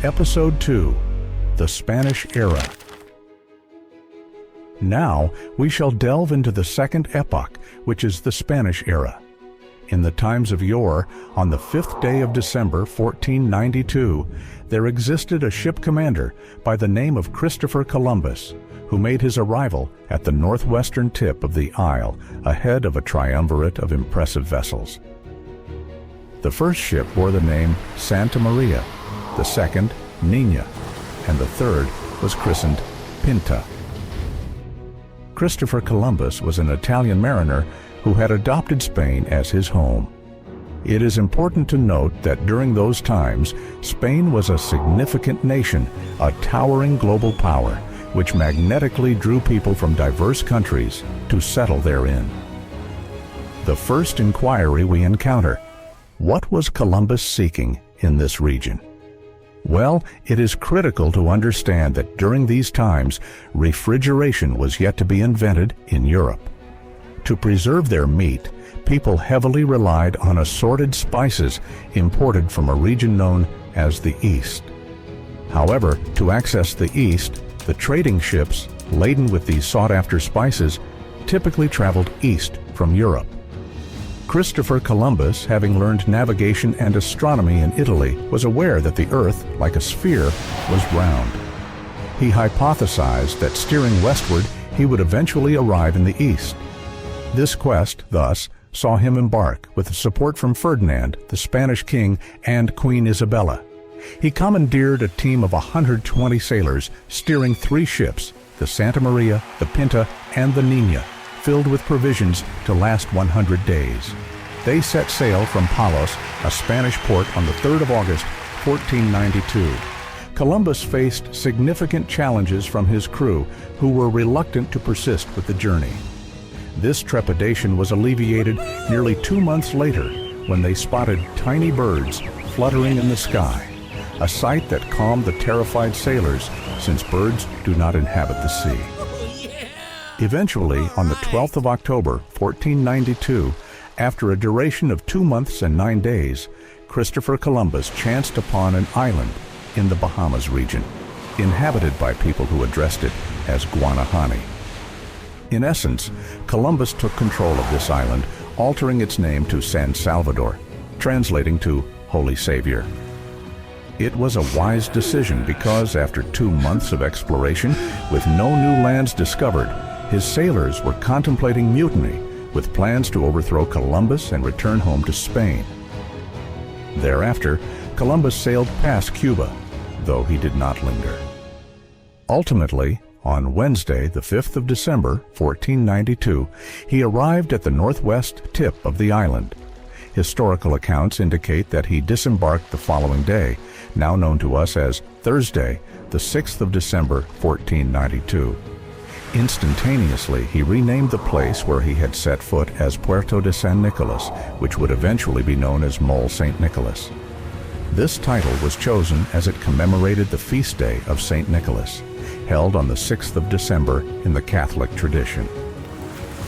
Episode 2, The Spanish Era. Now we shall delve into the second epoch, which is the Spanish Era. In the times of yore, on the 5th day of December 1492, there existed a ship commander by the name of Christopher Columbus, who made his arrival at the northwestern tip of the isle ahead of a triumvirate of impressive vessels. The first ship bore the name Santa Maria, the second Niña, and the third was christened Pinta. Christopher Columbus was an Italian mariner who had adopted Spain as his home. It is important to note that during those times, Spain was a significant nation, a towering global power, which magnetically drew people from diverse countries to settle therein. The first inquiry we encounter: what was Columbus seeking in this region? Well, it is critical to understand that during these times, refrigeration was yet to be invented in Europe. To preserve their meat, people heavily relied on assorted spices imported from a region known as the East. However, to access the East, the trading ships, laden with these sought-after spices, typically traveled east from Europe. Christopher Columbus, having learned navigation and astronomy in Italy, was aware that the Earth, like a sphere, was round. He hypothesized that steering westward, he would eventually arrive in the East. This quest, thus, saw him embark with support from Ferdinand, the Spanish king, and Queen Isabella. He commandeered a team of 120 sailors, steering 3 ships, the Santa Maria, the Pinta, and the Niña, filled with provisions to last 100 days. They set sail from Palos, a Spanish port, on the 3rd of August, 1492. Columbus faced significant challenges from his crew, who were reluctant to persist with the journey. This trepidation was alleviated nearly 2 months later when they spotted tiny birds fluttering in the sky, a sight that calmed the terrified sailors, since birds do not inhabit the sea. Eventually, on the 12th of October, 1492, after a duration of 2 months and 9 days, Christopher Columbus chanced upon an island in the Bahamas region, inhabited by people who addressed it as Guanahani. In essence, Columbus took control of this island, altering its name to San Salvador, translating to Holy Savior. It was a wise decision because after 2 months of exploration, with no new lands discovered, his sailors were contemplating mutiny, with plans to overthrow Columbus and return home to Spain. Thereafter, Columbus sailed past Cuba, though he did not linger. Ultimately, on Wednesday, the 5th of December, 1492, he arrived at the northwest tip of the island. Historical accounts indicate that he disembarked the following day, now known to us as Thursday, the 6th of December, 1492. Instantaneously, he renamed the place where he had set foot as Puerto de San Nicolas, which would eventually be known as Mole St. Nicholas. This title was chosen as it commemorated the feast day of St. Nicholas, held on the 6th of December in the Catholic tradition.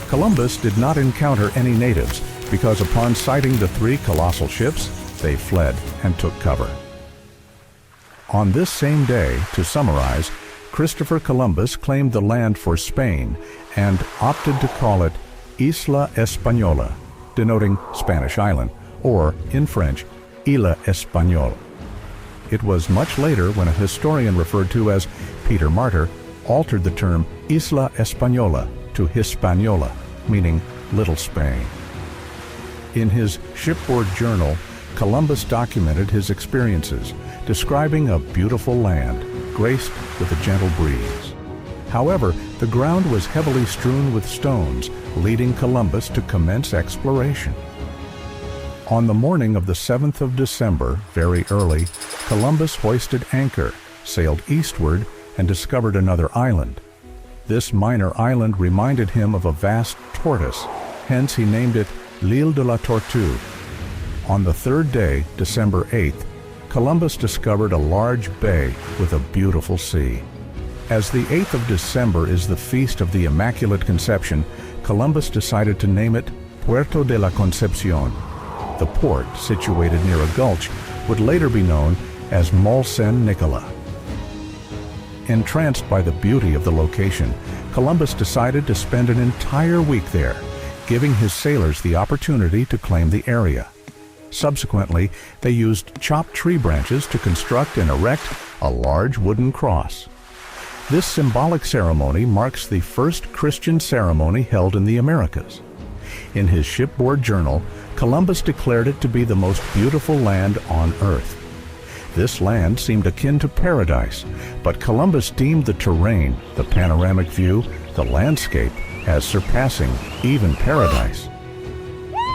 Columbus did not encounter any natives because upon sighting the 3 colossal ships, they fled and took cover. On this same day, to summarize, Christopher Columbus claimed the land for Spain and opted to call it Isla Española, denoting Spanish island, or, in French, Île Espagnole. It was much later when a historian referred to as Peter Martyr altered the term Isla Española to Hispaniola, meaning Little Spain. In his shipboard journal, Columbus documented his experiences, describing a beautiful land, graced with a gentle breeze. However, the ground was heavily strewn with stones, leading Columbus to commence exploration. On the morning of the 7th of December, very early, Columbus hoisted anchor, sailed eastward, and discovered another island. This minor island reminded him of a vast tortoise, hence he named it L'Île de la Tortue. On the 3rd day, December 8th, Columbus discovered a large bay with a beautiful sea. As the 8th of December is the feast of the Immaculate Conception, Columbus decided to name it Puerto de la Concepción. The port, situated near a gulch, would later be known as Molsen Nicola. Entranced by the beauty of the location, Columbus decided to spend an entire week there, giving his sailors the opportunity to claim the area. Subsequently, they used chopped tree branches to construct and erect a large wooden cross. This symbolic ceremony marks the first Christian ceremony held in the Americas. In his shipboard journal, Columbus declared it to be the most beautiful land on earth. This land seemed akin to paradise, but Columbus deemed the terrain, the panoramic view, the landscape as surpassing even paradise.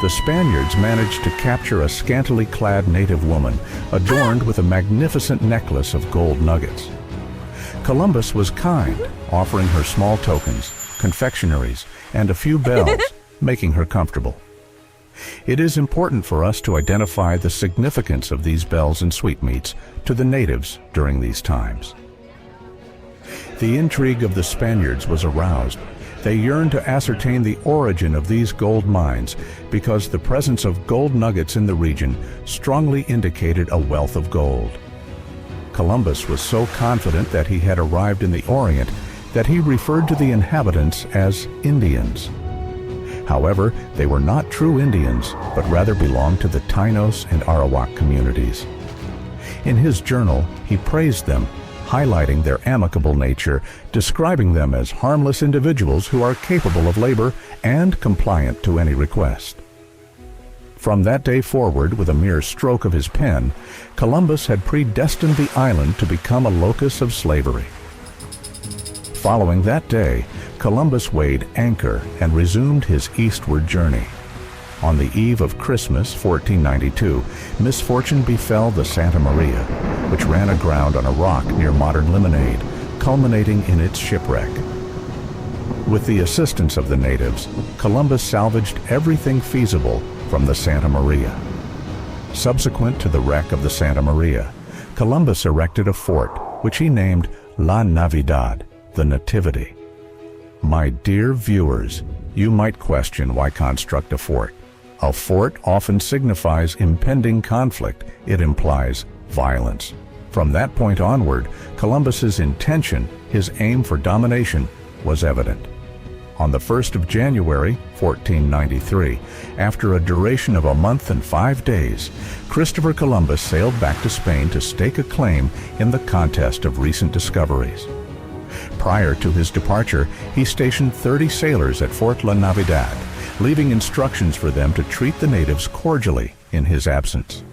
The Spaniards managed to capture a scantily clad native woman adorned with a magnificent necklace of gold nuggets. Columbus was kind, offering her small tokens, confectionaries, and a few bells, making her comfortable. It is important for us to identify the significance of these bells and sweetmeats to the natives during these times. The intrigue of the Spaniards was aroused. They yearned to ascertain the origin of these gold mines because the presence of gold nuggets in the region strongly indicated a wealth of gold. Columbus was so confident that he had arrived in the Orient that he referred to the inhabitants as Indians. However, they were not true Indians, but rather belonged to the Tainos and Arawak communities. In his journal, he praised them, highlighting their amicable nature, describing them as harmless individuals who are capable of labor and compliant to any request. From that day forward, with a mere stroke of his pen, Columbus had predestined the island to become a locus of slavery. Following that day, Columbus weighed anchor and resumed his eastward journey. On the eve of Christmas, 1492, misfortune befell the Santa Maria, which ran aground on a rock near modern Lemonade, culminating in its shipwreck. With the assistance of the natives, Columbus salvaged everything feasible from the Santa Maria. Subsequent to the wreck of the Santa Maria, Columbus erected a fort, which he named La Navidad, the Nativity. My dear viewers, you might question why construct a fort. A fort often signifies impending conflict. It implies violence. From that point onward, Columbus's intention, his aim for domination, was evident. On the 1st of January, 1493, after a duration of a month and 5 days, Christopher Columbus sailed back to Spain to stake a claim in the contest of recent discoveries. Prior to his departure, he stationed 30 sailors at Fort La Navidad, leaving instructions for them to treat the natives cordially in his absence.